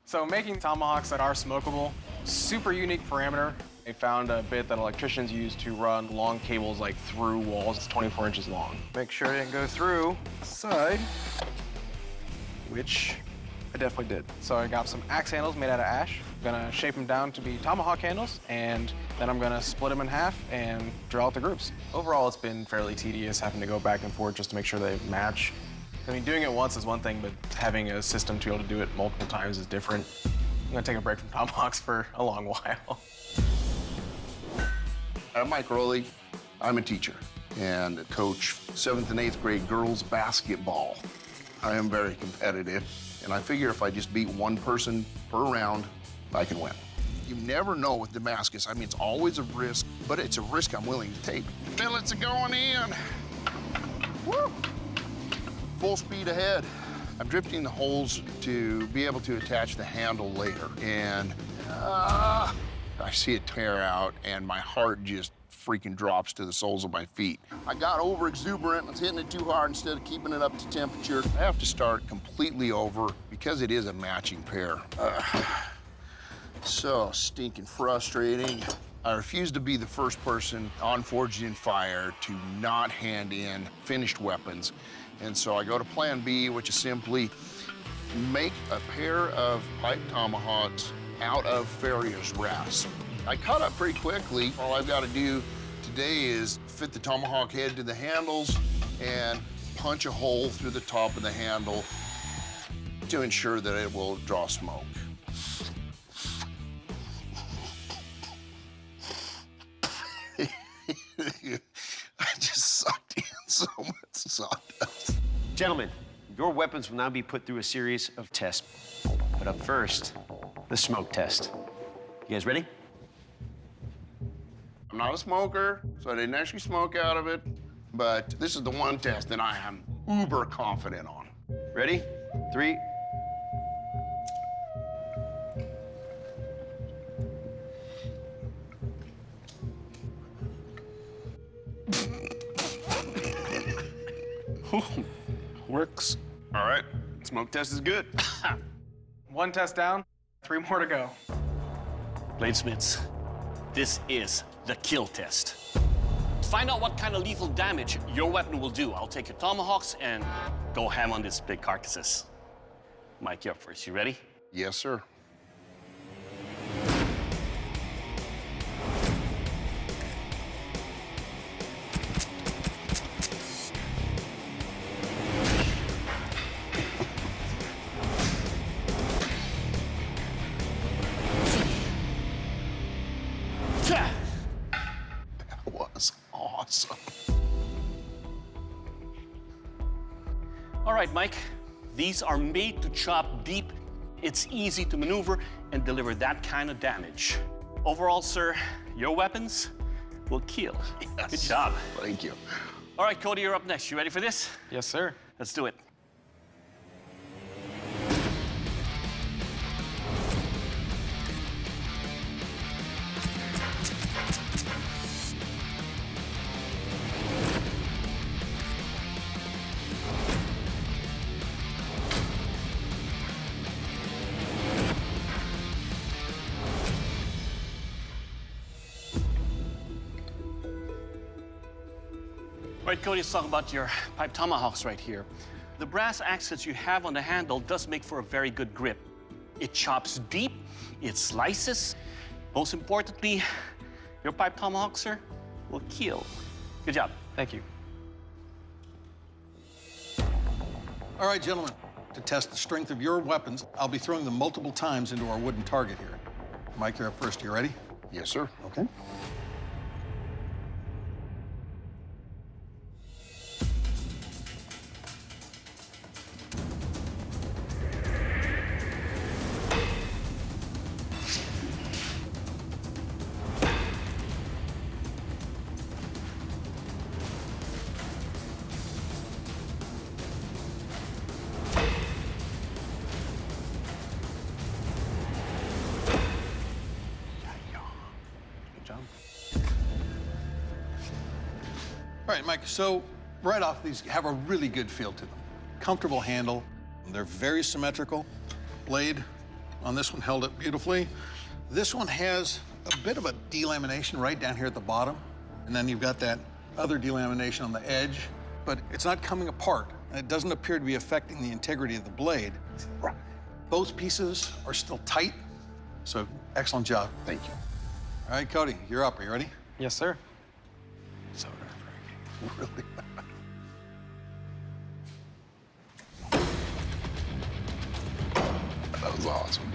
So making tomahawks that are smokable, super unique parameter. I found a bit that electricians use to run long cables like through walls. It's 24 inches long. Make sure I didn't go through the side, which I definitely did. So I got some axe handles made out of ash. I'm gonna shape them down to be tomahawk handles, and then I'm gonna split them in half and drill out the grooves. Overall, it's been fairly tedious having to go back and forth just to make sure they match. I mean, doing it once is one thing, but having a system to be able to do it multiple times is different. I'm gonna take a break from tomahawks for a long while. I'm Mike Rowley. I'm a teacher and coach 7th and 8th grade girls basketball. I am very competitive, and I figure if I just beat one person per round, I can win. You never know with Damascus. I mean, it's always a risk, but it's a risk I'm willing to take. Fillets are going in. Woo! Full speed ahead. I'm drifting the holes to be able to attach the handle later. And I see it tear out, and my heart just freaking drops to the soles of my feet. I got over exuberant, I was hitting it too hard instead of keeping it up to temperature. I have to start completely over because it is a matching pair. So stinking frustrating. I refuse to be the first person on Forged in Fire to not hand in finished weapons. And so I go to plan B, which is simply make a pair of pipe tomahawks out of farrier's rasp. I cut up pretty quickly. All I've got to do today is fit the tomahawk head to the handles and punch a hole through the top of the handle to ensure that it will draw smoke. I just sucked in so much sawdust. Gentlemen, your weapons will now be put through a series of tests. But up first, the smoke test. You guys ready? I'm not a smoker, so I didn't actually smoke out of it, but this is the one test that I am uber confident on. Ready? 3. Works. All right, smoke test is good. 1 test down, 3 more to go. Bladesmiths, this is the kill test. To find out what kind of lethal damage your weapon will do, I'll take your tomahawks and go ham on these big carcasses. Mike, you're up first. You ready? Yes, sir. That was awesome. All right, Mike. These are made to chop deep. It's easy to maneuver and deliver that kind of damage. Overall, sir, your weapons will kill. Yes. Good job. Thank you. All right, Cody, you're up next. You ready for this? Yes, sir. Let's do it. All right, Cody, let's talk about your pipe tomahawks right here. The brass accents you have on the handle does make for a very good grip. It chops deep, it slices. Most importantly, your pipe tomahawk, sir, will kill. Good job. Thank you. All right, gentlemen, to test the strength of your weapons, I'll be throwing them multiple times into our wooden target here. Mike, you're up first. You ready? Yes, sir. Okay. All right, Mike, so right off, these have a really good feel to them. Comfortable handle, they're very symmetrical. Blade on this one held it beautifully. This one has a bit of a delamination right down here at the bottom, and then you've got that other delamination on the edge, but it's not coming apart, and it doesn't appear to be affecting the integrity of the blade. Both pieces are still tight, so excellent job. Thank you. All right, Cody, you're up. Are you ready? Yes, sir. So nerve-wracking, really bad. That was awesome.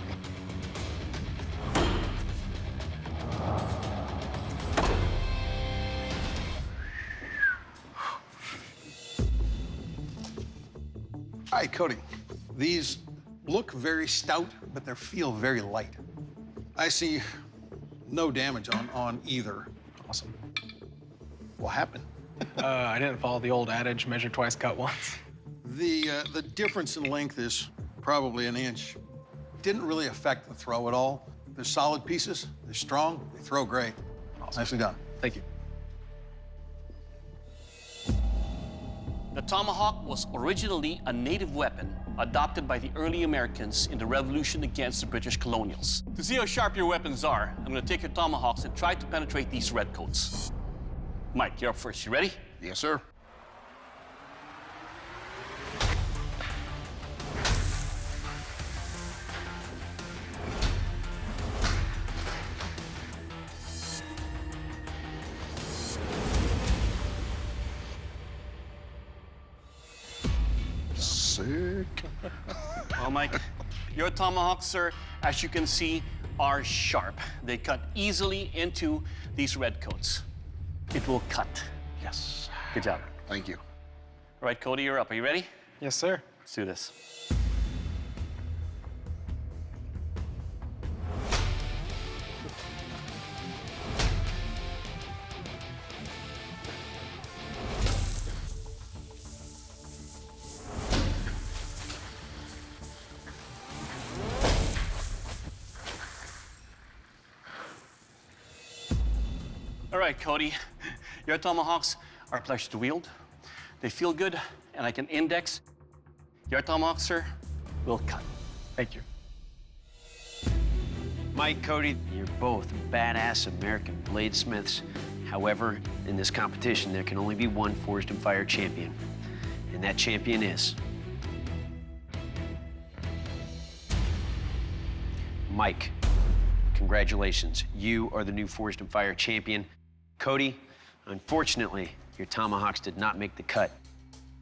All right, Cody. These look very stout, but they feel very light. I see no damage on either. Awesome. What happened? I didn't follow the old adage, measure twice, cut once. The difference in length is probably an inch. Didn't really affect the throw at all. They're solid pieces, they're strong, they throw great. Nicely done. Thank you. The tomahawk was originally a native weapon adopted by the early Americans in the revolution against the British colonials. To see how sharp your weapons are, I'm going to take your tomahawks and try to penetrate these redcoats. Mike, you're up first. You ready? Yes, sir. Sick. Well, Mike, your tomahawks, sir, as you can see, are sharp. They cut easily into these redcoats. It will cut. Yes. Good job. Thank you. All right, Cody, you're up. Are you ready? Yes, sir. Let's do this. All right, Cody, your tomahawks are a pleasure to wield. They feel good, and I can index. Your tomahawk, sir, will cut. Thank you. Mike, Cody, you're both badass American bladesmiths. However, in this competition, there can only be one Forged in Fire champion, and that champion is Mike. Congratulations, you are the new Forged in Fire champion. Cody, unfortunately, your tomahawks did not make the cut.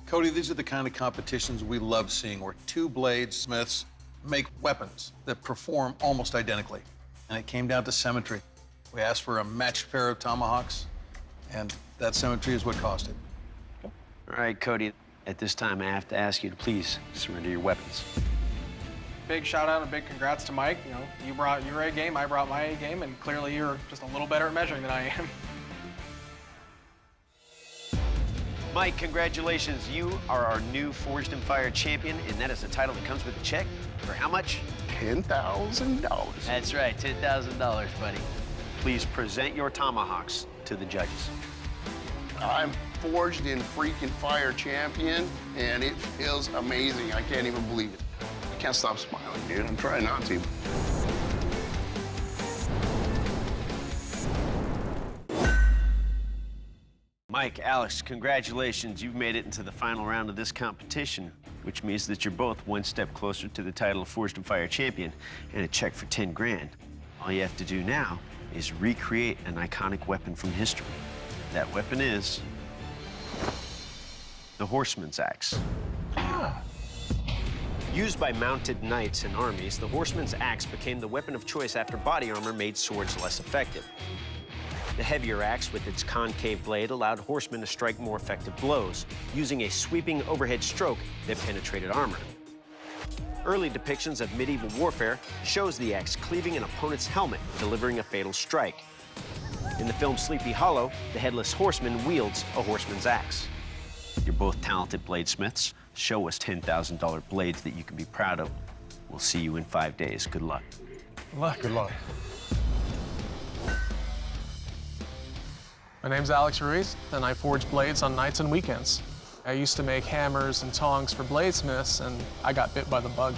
Cody, these are the kind of competitions we love seeing, where two bladesmiths make weapons that perform almost identically. And it came down to symmetry. We asked for a matched pair of tomahawks, and that symmetry is what cost it. All right, Cody, at this time, I have to ask you to please surrender your weapons. Big shout out and big congrats to Mike. You know, you brought your A game, I brought my A game, and clearly you're just a little better at measuring than I am. Mike, congratulations. You are our new Forged in Fire champion, and that is a title that comes with a check for how much? $10,000. That's right, $10,000, buddy. Please present your tomahawks to the judges. I'm Forged in freaking Fire champion, and it feels amazing. I can't even believe it. I can't stop smiling, dude. I'm trying not to. Mike, Alex, congratulations. You've made it into the final round of this competition, which means that you're both one step closer to the title of Forged in Fire champion and a check for 10 grand. All you have to do now is recreate an iconic weapon from history. That weapon is the Horseman's axe. Used by mounted knights and armies, the Horseman's axe became the weapon of choice after body armor made swords less effective. The heavier axe with its concave blade allowed horsemen to strike more effective blows, using a sweeping overhead stroke that penetrated armor. Early depictions of medieval warfare shows the axe cleaving an opponent's helmet, delivering a fatal strike. In the film Sleepy Hollow, the headless horseman wields a horseman's axe. You're both talented bladesmiths. Show us $10,000 blades that you can be proud of. We'll see you in 5 days. Good luck. Good luck. Good luck. My name's Alex Ruiz, and I forge blades on nights and weekends. I used to make hammers and tongs for bladesmiths, and I got bit by the bug.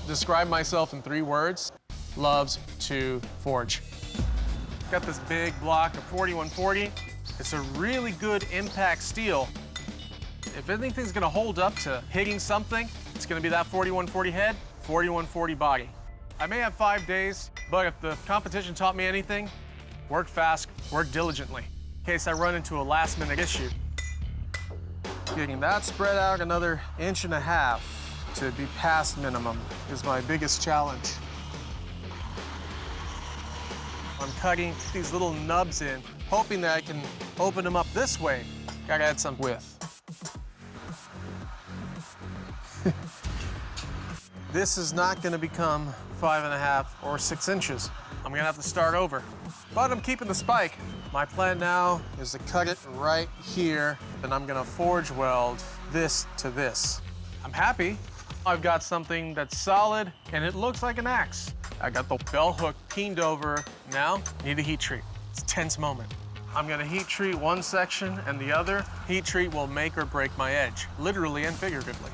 Describe myself in 3 words: loves to forge. Got this big block of 4140. It's a really good impact steel. If anything's gonna hold up to hitting something, it's gonna be that 4140 head, 4140 body. I may have 5 days, but if the competition taught me anything, work fast, work diligently, in case I run into a last-minute issue. Getting that spread out another 1.5 inches to be past minimum is my biggest challenge. I'm cutting these little nubs in, hoping that I can open them up this way. Gotta add some width. This is not gonna become 5.5 or 6 inches. I'm gonna have to start over. But I'm keeping the spike. My plan now is to cut it right here, and I'm gonna forge weld this to this. I'm happy. I've got something that's solid, and it looks like an axe. I got the bell hook keened over. Now, need a heat treat. It's a tense moment. I'm gonna heat treat one section and the other. Heat treat will make or break my edge, literally and figuratively.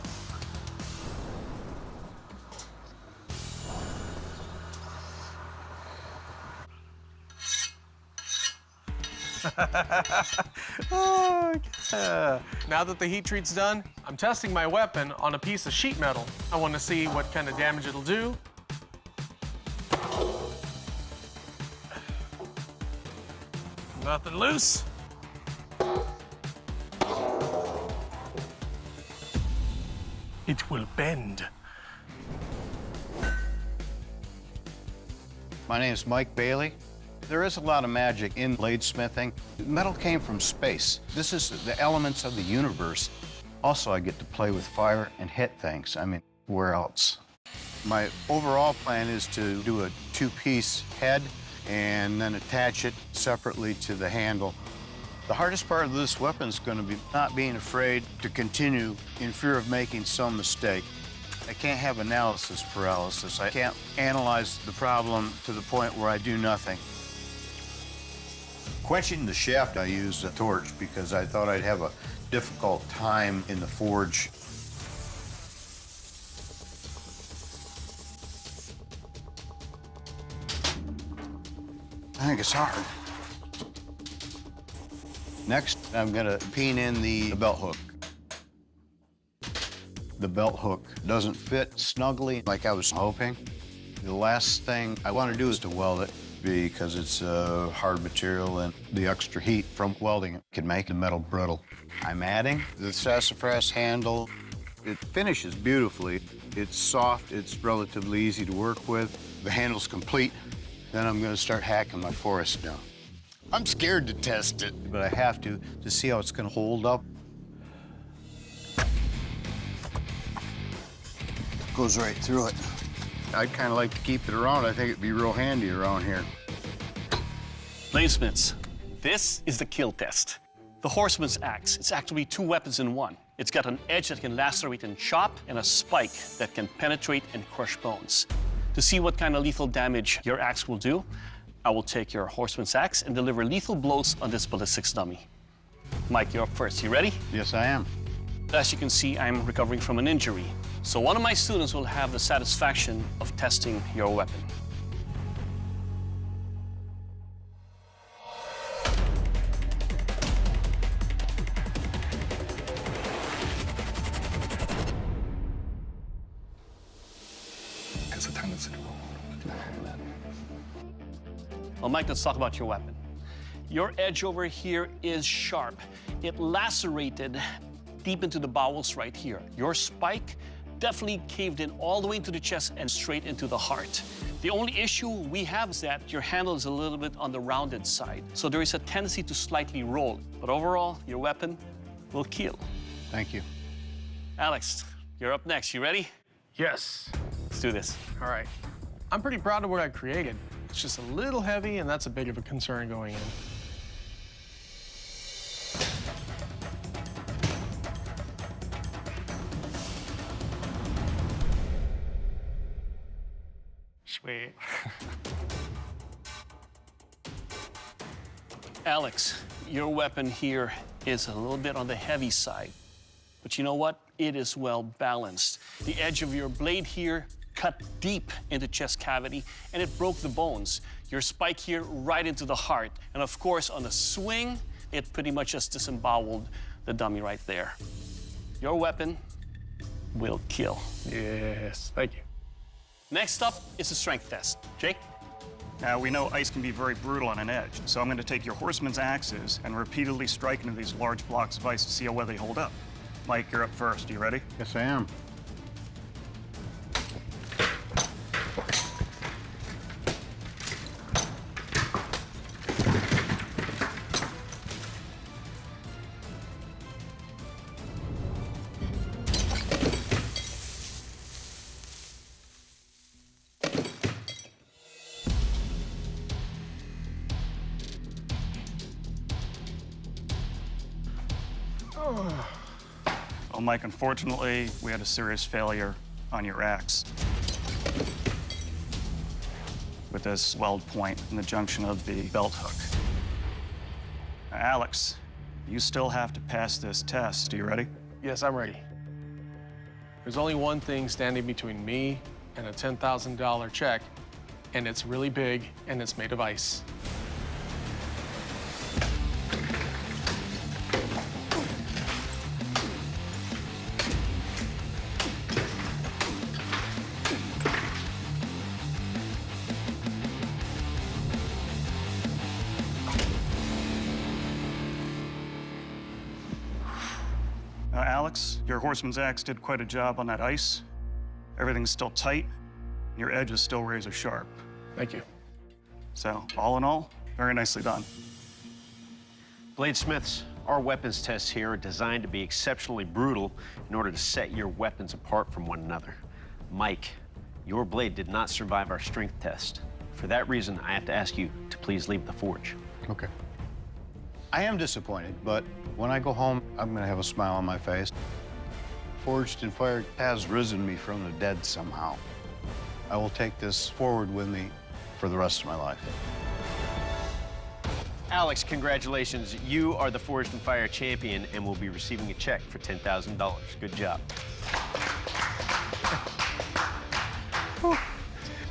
Oh, yeah. Now that the heat treat's done, I'm testing my weapon on a piece of sheet metal. I want to see what kind of damage it'll do. Nothing loose. It will bend. My name is Mike Bailey. There is a lot of magic in bladesmithing. Metal came from space. This is the elements of the universe. Also, I get to play with fire and hit things. I mean, where else? My overall plan is to do a two-piece head and then attach it separately to the handle. The hardest part of this weapon is going to be not being afraid to continue in fear of making some mistake. I can't have analysis paralysis. I can't analyze the problem to the point where I do nothing. Quenching the shaft, I used a torch because I thought I'd have a difficult time in the forge. I think it's hard. Next, I'm gonna peen in the belt hook. The belt hook doesn't fit snugly like I was hoping. The last thing I want to do is to weld it because it's a hard material and the extra heat from welding it can make the metal brittle. I'm adding the sassafras handle. It finishes beautifully. It's soft, it's relatively easy to work with. The handle's complete. Then I'm gonna start hacking my forest down. I'm scared to test it, but I have to see how it's gonna hold up. Goes right through it. I'd kind of like to keep it around. I think it'd be real handy around here. Bladesmiths, this is the kill test. The Horseman's axe, it's actually two weapons in one. It's got an edge that can lacerate and chop, and a spike that can penetrate and crush bones. To see what kind of lethal damage your axe will do, I will take your Horseman's axe and deliver lethal blows on this ballistics dummy. Mike, you're up first. You ready? Yes, I am. As you can see, I'm recovering from an injury. So one of my students will have the satisfaction of testing your weapon. has a tendency to roll. Well, Mike, let's talk about your weapon. Your edge over here is sharp. It lacerated deep into the bowels right here. Your spike definitely caved in all the way into the chest and straight into the heart. The only issue we have is that your handle is a little bit on the rounded side, so there is a tendency to slightly roll. But overall, your weapon will kill. Thank you. Alex, you're up next. You ready? Yes. Let's do this. All right. I'm pretty proud of what I created. It's just a little heavy, and that's a bit of a concern going in. Sweet. Alex, your weapon here is a little bit on the heavy side, but you know what? It is well balanced. The edge of your blade here cut deep into chest cavity, and it broke the bones. Your spike here right into the heart. And of course, on the swing, it pretty much just disemboweled the dummy right there. Your weapon will kill. Yes, thank you. Next up is a strength test. Jake? Now, we know ice can be very brutal on an edge, so I'm going to take your Horseman's axes and repeatedly strike into these large blocks of ice to see how well they hold up. Mike, you're up first. Are you ready? Yes, I am. Oh, Mike, unfortunately, we had a serious failure on your axe with this weld point in the junction of the belt hook. Now, Alex, you still have to pass this test. Are you ready? Yes, I'm ready. There's only one thing standing between me and a $10,000 check, and it's really big, and it's made of ice. Alex, your Horseman's axe did quite a job on that ice. Everything's still tight. Your edge is still razor sharp. Thank you. So, all in all, very nicely done. Bladesmiths, our weapons tests here are designed to be exceptionally brutal in order to set your weapons apart from one another. Mike, your blade did not survive our strength test. For that reason, I have to ask you to please leave the forge. Okay. I am disappointed, but when I go home, I'm gonna have a smile on my face. Forged in Fire has risen me from the dead somehow. I will take this forward with me for the rest of my life. Alex, congratulations. You are the Forged in Fire champion and will be receiving a check for $10,000. Good job.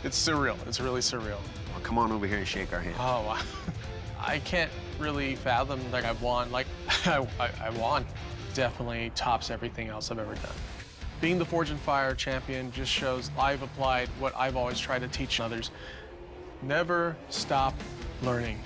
It's surreal. It's really surreal. Well, come on over here and shake our hand. Oh, wow. I can't really fathom like I've won. Like, I won. Definitely tops everything else I've ever done. Being the Forged in Fire champion just shows I've applied what I've always tried to teach others. Never stop learning.